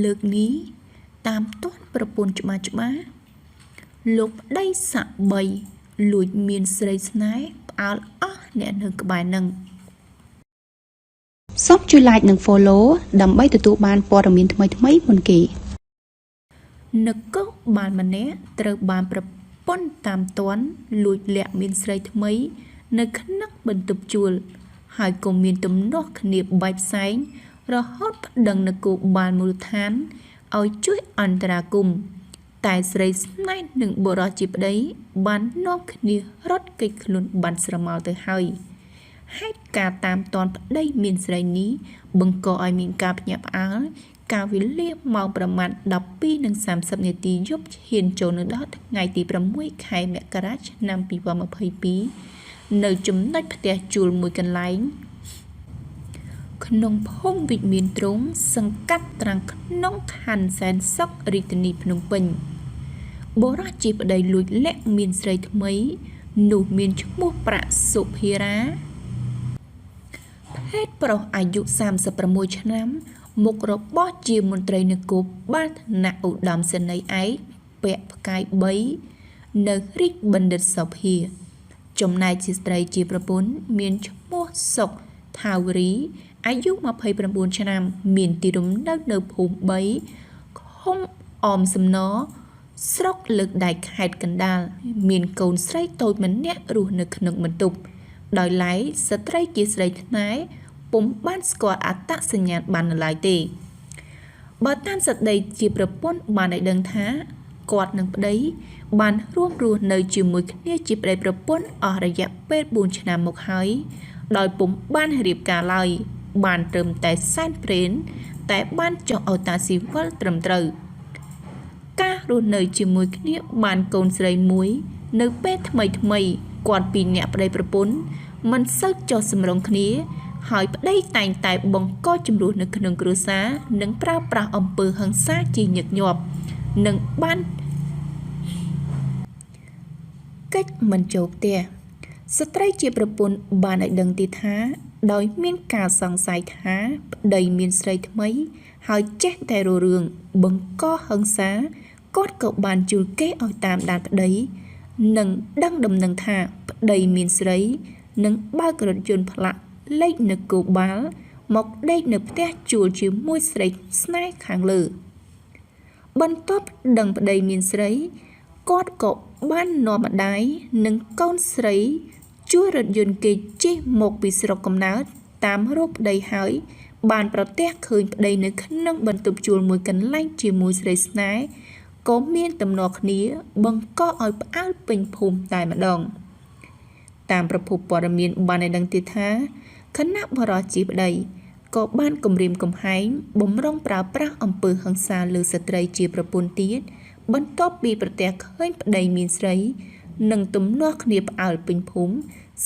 លើកនេះតាមទាន់ប្រពន្ធច្បាស់លោកប្តីសាក់បីលួចមានស្រីស្នេហ៍ផ្អើលអស់អ្នកនៅក្បែរនឹងសូមជួយ like និង follow ដើម្បីទទួលបានព័ត៌មានថ្មីៗមុនគេនគរបាលម្នាក់ត្រូវបានប្រពន្ធតាមទាន់លួចលាក់មានស្រីថ្មីនៅក្នុងបន្ទប់ជួលហើយក៏មានទំនាស់គ្នាបែកផ្សែងរហូតប្តឹងនគរបាលមូលដ្ឋានឲ្យជួយអន្តរាគមន៍តែស្រីស្នេហ៍និងបុរសជាប្តីបាននាំគ្នារត់គេចខ្លួនបានស្រមោលទៅហើយហេតុការណ៍តាមទាន់ប្តីមានស្រីនេះបង្កឲ្យមានការភ្ញាក់ផ្អើលកាលវេលាម៉ោងប្រមាណ 12:30 នាទីយប់ឈានចូលនៅដល់ថ្ងៃទី 6 ខែមករាឆ្នាំ 2022 នៅចំណុចផ្ទះជួលមួយកន្លែងក្នុងភូមិវិមានទ្រង់សង្កាត់ត្រាំងក្នុងខណ្ឌសែនសុខរាជធានីភ្នំពេញបុរសជាប្តីលួចលាក់មានស្រីថ្មីនោះមានឈ្មោះប្រាក់សុភារាភេទប្រុសអាយុ 36 ឆ្នាំមុខរបរជាមន្ត្រីនគរបាលឋានៈឧត្តមសេនីយ៍ឯកពាក់ផ្កាយ3នៅរាជបណ្ឌិតសភាចំណែកជាស្ត្រីជាប្រពន្ធមានឈ្មោះសុកថាវរីអាយុ 29 ឆ្នាំមានទីលំនៅនៅភូមិ3ឃុំអមសំណស្រុកលើកដែកខេត្តកណ្ដាលមានកូនស្រីតូចម្នាក់រស់នៅក្នុងបន្ទប់ដោយឡែកស្ត្រីជាស្រីថ្នេរពុំបានស្គាល់អត្តសញ្ញាណបាននៅឡើយទេបើតាមសេចក្តីជាប្រពន្ធបានឲ្យដឹងថាគាត់និងប្តីបានរួមរស់នៅជាមួយគ្នាជាប្តីប្រពន្ធអស់រយៈពេល 4 ឆ្នាំមកហើយដោយពុំបានរៀបការឡើយបានត្រឹមតែសែនព្រេនតែបានចុះអូតាស៊ីវិលត្រឹមត្រូវការរស់នៅជាមួយគ្នាបានកូនស្រីមួយនៅពេលថ្មីគាត់ពីរនាក់ប្តីប្រពន្ធមិនសូវចុះសម្រុងគ្នាហើយប្តីតែងតែបង្កចំនួននៅក្នុងគ្រួសារនិងប្រើប្រាស់អំពើហិង្សាជាញឹកញាប់និងបានកិច្ចមិនចូលផ្ទះស្ត្រីជាប្រពន្ធបានឲ្យដឹងទៀតថាដោយមានការសង្ស័យថាប្តីមានស្រីថ្មីហើយចេះតែររឿងបង្កហិង្សាគាត់ក៏បានជួលគេឲ្យតាមដានប្តីនិងដឹងដំណឹងថាប្តីមានស្រីនិងបើករថយន្តផ្លាកលេខនគរបាលមកដេកនៅផ្ទះជួលជាមួយស្រីស្នេហ៍ខាងលើបន្ទាប់ដឹងប្តីមានស្រីគាត់ក៏បាននាំម្ដាយនិងកូនស្រីជួលរថយន្តគេជិះមកពីស្រុកកំណើតតាមរកប្តីហើយបានប្រទះឃើញប្តីនៅក្នុងបន្ទប់ជួលមួយកន្លែងជាមួយស្រីស្នេហ៍ក៏មានទំនាស់គ្នាបង្កឲ្យផ្អើលពេញភូមិតែម្ដងតាមប្រភពព័ត៌មានបានឲ្យដឹងទៀតថាគណៈបរិយាជាប្តីក៏បានគំរាមកំហែងបំរុងប្រើប្រាស់អំពើហិង្សាលើស្ត្រីជាប្រពន្ធទៀតបន្ទាប់ពីប្រទះឃើញប្តីមានស្រីនិងទំនាស់គ្នាផ្អើលពេញភូមិ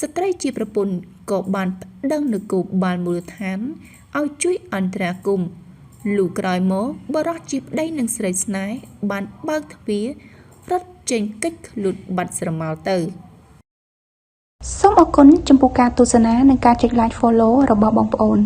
ស្ត្រីជាប្រពន្ធក៏បានប្តឹងនគរបាលមូលដ្ឋានឲ្យជួយអន្តរាគមន៍លុះក្រោយមកបរិយាជាប្តីនិងស្រីស្នេហ៍បានបើកទ្វាររត់ចេញគេចខ្លួនបាត់ស្រមោលទៅសូមអរគុណចំពោះការទស្សនានិងការចុច like follow របស់បងប្អូន